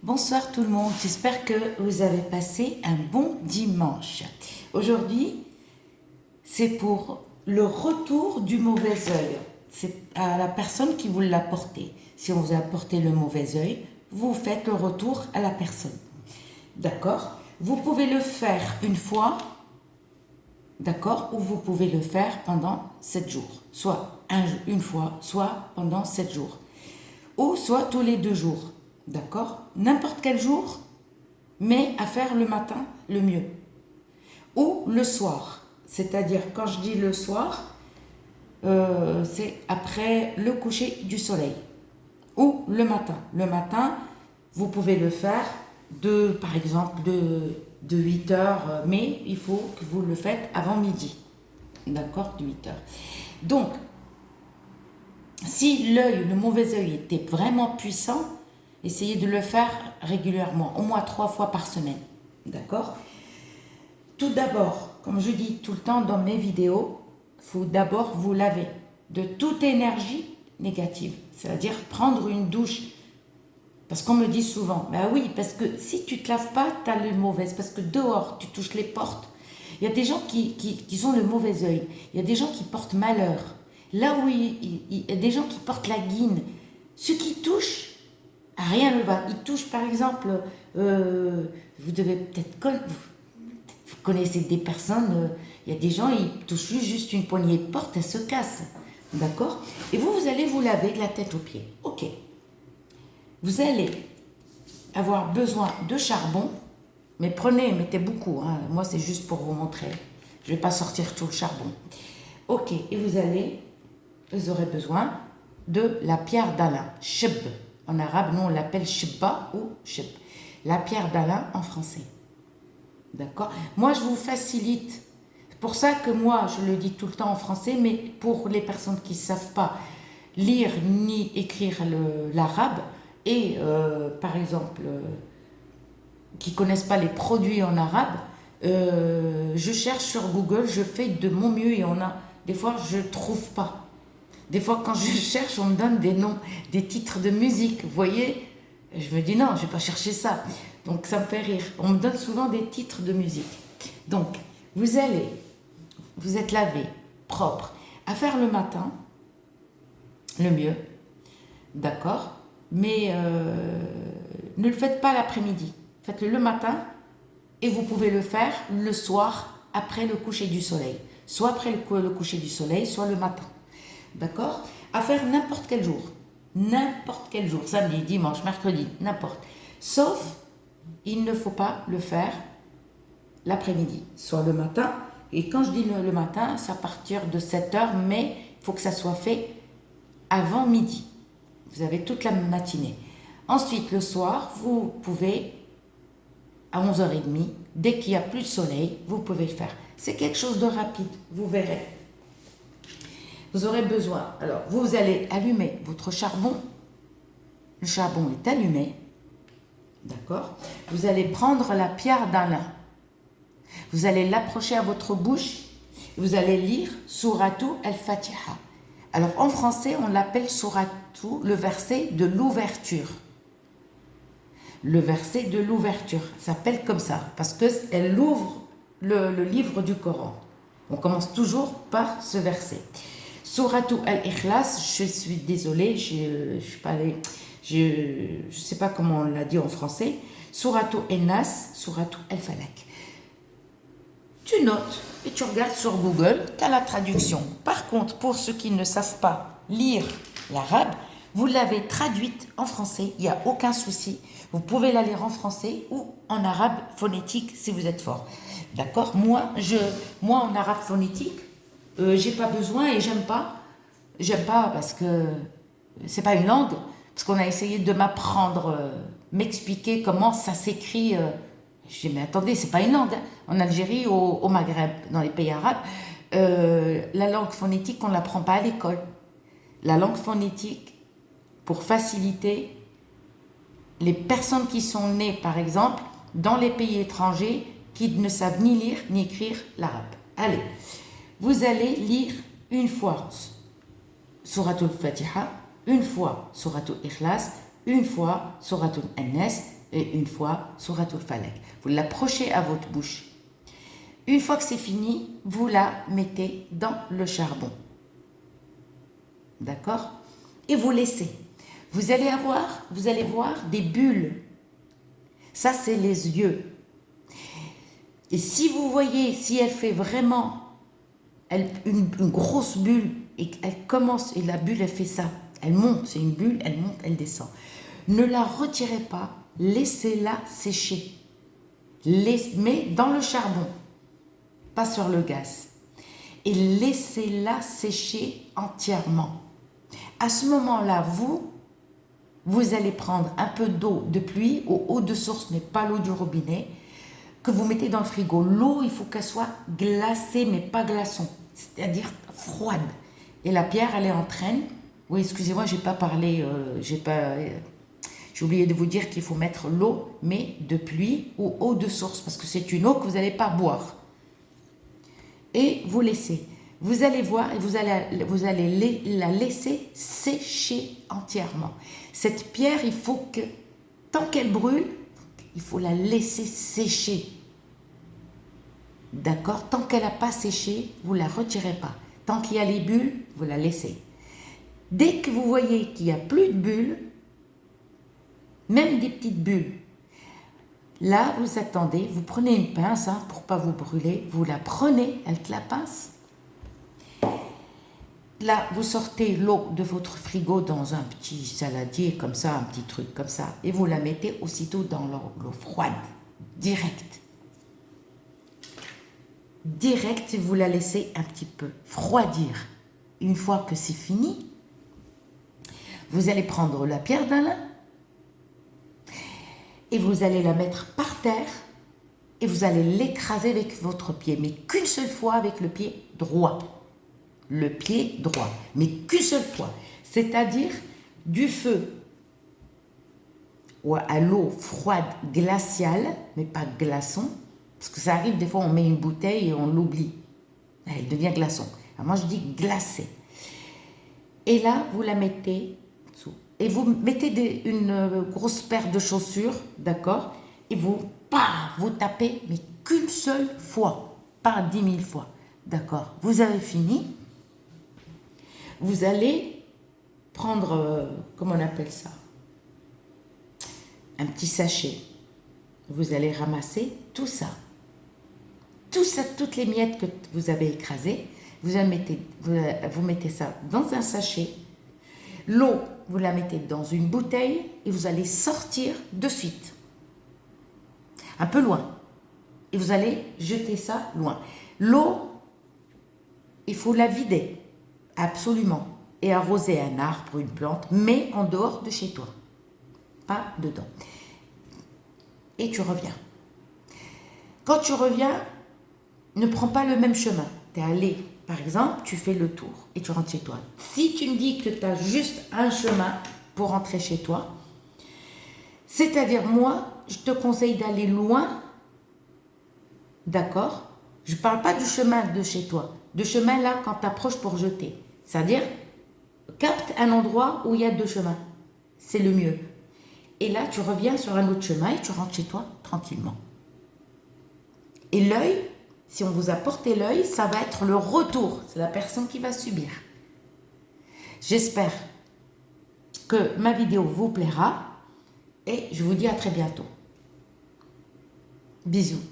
Bonsoir tout le monde, j'espère que vous avez passé un bon dimanche. Aujourd'hui, c'est pour le retour du mauvais œil. C'est à la personne qui vous l'a porté. Si on vous a porté le mauvais œil, vous faites le retour à la personne. D'accord? Vous pouvez le faire une fois, d'accord? Ou vous pouvez le faire pendant 7 jours. Soit une fois, soit pendant 7 jours. Ou soit tous les 2 jours. D'accord? N'importe quel jour, mais à faire le matin, le mieux. Ou le soir. C'est-à-dire, quand je dis le soir, c'est après le coucher du soleil. Ou le matin. Le matin, vous pouvez le faire par exemple, de 8 heures, mais il faut que vous le faites avant midi. D'accord? De 8 heures. Donc, si le mauvais œil était vraiment puissant, essayez de le faire régulièrement, au moins 3 fois par semaine. D'accord? Tout d'abord, comme je dis tout le temps dans mes vidéos, il faut d'abord vous laver de toute énergie négative. C'est-à-dire prendre une douche. Parce qu'on me dit souvent, bah oui, parce que si tu ne te laves pas, tu as le mauvais. Parce que dehors, tu touches les portes. Il y a des gens qui ont le mauvais œil. Il y a des gens qui portent malheur. Là où il y a des gens qui portent la guine. Ceux qui touchent, rien ne va. Ils touchent par exemple, vous devez peut-être vous connaissez des personnes, il y a des gens, ils touchent juste une poignée de porte, elle se casse. D'accord? Et vous allez vous laver de la tête aux pieds. Ok. Vous allez avoir besoin de charbon, mais mettez beaucoup. Hein. Moi, c'est juste pour vous montrer. Je ne vais pas sortir tout le charbon. Ok. Et vous aurez besoin de la pierre d'Alain, shib. En arabe, nous on l'appelle shibba ou shib. La pierre d'Alain en français. D'accord? Moi, je vous facilite. C'est pour ça que moi, je le dis tout le temps en français, mais pour les personnes qui ne savent pas lire ni écrire l'arabe, et par exemple, qui ne connaissent pas les produits en arabe, je cherche sur Google, je fais de mon mieux et des fois, je ne trouve pas. Des fois, quand je cherche, on me donne des noms, des titres de musique. Vous voyez, je me dis non, je ne vais pas chercher ça. Donc, ça me fait rire. On me donne souvent des titres de musique. Donc, vous êtes lavé, propre. À faire le matin, le mieux. D'accord? Mais ne le faites pas l'après-midi. Faites-le le matin et vous pouvez le faire le soir après le coucher du soleil. Soit après le coucher du soleil, soit le matin. D'accord? À faire n'importe quel jour. N'importe quel jour. Samedi, dimanche, mercredi, n'importe. Sauf, il ne faut pas le faire l'après-midi. Soit le matin. Et quand je dis le matin, c'est à partir de 7 heures, mais il faut que ça soit fait avant midi. Vous avez toute la matinée. Ensuite, le soir, vous pouvez, à 11h30, dès qu'il n'y a plus de soleil, vous pouvez le faire. C'est quelque chose de rapide, vous verrez. Vous aurez besoin, alors vous allez allumer votre charbon. Le charbon est allumé. D'accord? Vous allez prendre la pierre d'Alain. Vous allez l'approcher à votre bouche. Vous allez lire Souratu al-Fatiha. Alors en français, on l'appelle Souratu, le verset de l'ouverture. Le verset de l'ouverture s'appelle comme ça, parce qu'elle ouvre le livre du Coran. On commence toujours par ce verset. Souratu al-Ikhlas, je suis désolée, je sais pas comment on l'a dit en français. Souratu al-Nas, Souratu al-Falak. Tu notes et tu regardes sur Google, tu as la traduction. Par contre, pour ceux qui ne savent pas lire l'arabe, vous l'avez traduite en français, il n'y a aucun souci. Vous pouvez la lire en français ou en arabe phonétique si vous êtes fort. D'accord? Moi, en arabe phonétique, j'ai pas besoin et j'aime pas. J'aime pas parce que c'est pas une langue. Parce qu'on a essayé de m'apprendre, m'expliquer comment ça s'écrit. Je dis, mais attendez, c'est pas une langue. Hein. En Algérie, au Maghreb, dans les pays arabes, la langue phonétique, on ne l'apprend pas à l'école. La langue phonétique, pour faciliter les personnes qui sont nées, par exemple, dans les pays étrangers, qui ne savent ni lire ni écrire l'arabe. Allez, vous allez lire une fois Souratul Fatiha, une fois Souratul Ikhlas, une fois Souratul An-Nas, et une fois Souratul Falaq. Vous l'approchez à votre bouche. Une fois que c'est fini, vous la mettez dans le charbon. D'accord? Et vous laissez. Vous allez voir des bulles. Ça, c'est les yeux. Et si vous voyez, si elle fait vraiment une grosse bulle et elle commence, et la bulle, elle fait ça, elle monte, c'est une bulle, elle monte, elle descend. Ne la retirez pas, laissez-la sécher. Mais dans le charbon, pas sur le gaz. Et laissez-la sécher entièrement. À ce moment-là, vous allez prendre un peu d'eau de pluie, ou eau de source, mais pas l'eau du robinet, que vous mettez dans le frigo. L'eau, il faut qu'elle soit glacée, mais pas glaçon, c'est-à-dire froide. Et la pierre, elle est en train. Oui, excusez-moi, j'ai pas parlé, j'ai oublié de vous dire qu'il faut mettre l'eau, mais de pluie ou eau de source, parce que c'est une eau que vous n'allez pas boire. Et vous laissez. Vous allez voir et vous allez la laisser sécher entièrement. Cette pierre, il faut que, tant qu'elle brûle, il faut la laisser sécher. D'accord? Tant qu'elle n'a pas séché, vous ne la retirez pas. Tant qu'il y a les bulles, vous la laissez. Dès que vous voyez qu'il n'y a plus de bulles, même des petites bulles, là, vous attendez, vous prenez une pince pour ne pas vous brûler, vous la prenez avec la pince. Là, vous sortez l'eau de votre frigo dans un petit saladier, comme ça, un petit truc comme ça, et vous la mettez aussitôt dans l'eau froide, direct. Direct, vous la laissez un petit peu refroidir. Une fois que c'est fini, vous allez prendre la pierre d'Alain et vous allez la mettre par terre et vous allez l'écraser avec votre pied, mais qu'une seule fois avec le pied droit. Le pied droit, mais qu'une seule fois. C'est-à-dire du feu ou à l'eau froide glaciale, mais pas glaçon, parce que ça arrive des fois on met une bouteille et on l'oublie. Elle devient glaçon. Alors moi je dis glacé. Et là vous la mettez sous. Et vous mettez une grosse paire de chaussures, d'accord? Et vous tapez, mais qu'une seule fois, pas 10 000 fois. D'accord? Vous avez fini. Vous allez prendre, comment on appelle ça? Un petit sachet. Vous allez ramasser tout ça. Tout ça, toutes les miettes que vous avez écrasées, vous mettez ça dans un sachet. L'eau, vous la mettez dans une bouteille et vous allez sortir de suite. Un peu loin. Et vous allez jeter ça loin. L'eau, il faut la vider. Absolument. Et arroser un arbre, une plante, mais en dehors de chez toi. Pas dedans. Et tu reviens. Quand tu reviens, ne prends pas le même chemin. Tu es allé, par exemple, tu fais le tour et tu rentres chez toi. Si tu me dis que tu as juste un chemin pour rentrer chez toi, c'est-à-dire moi, je te conseille d'aller loin, d'accord? Je ne parle pas du chemin de chez toi, de chemin là quand tu approches pour jeter. C'est-à-dire, capte un endroit où il y a 2 chemins. C'est le mieux. Et là, tu reviens sur un autre chemin et tu rentres chez toi tranquillement. Et l'œil, si on vous a porté l'œil, ça va être le retour. C'est la personne qui va subir. J'espère que ma vidéo vous plaira et je vous dis à très bientôt. Bisous.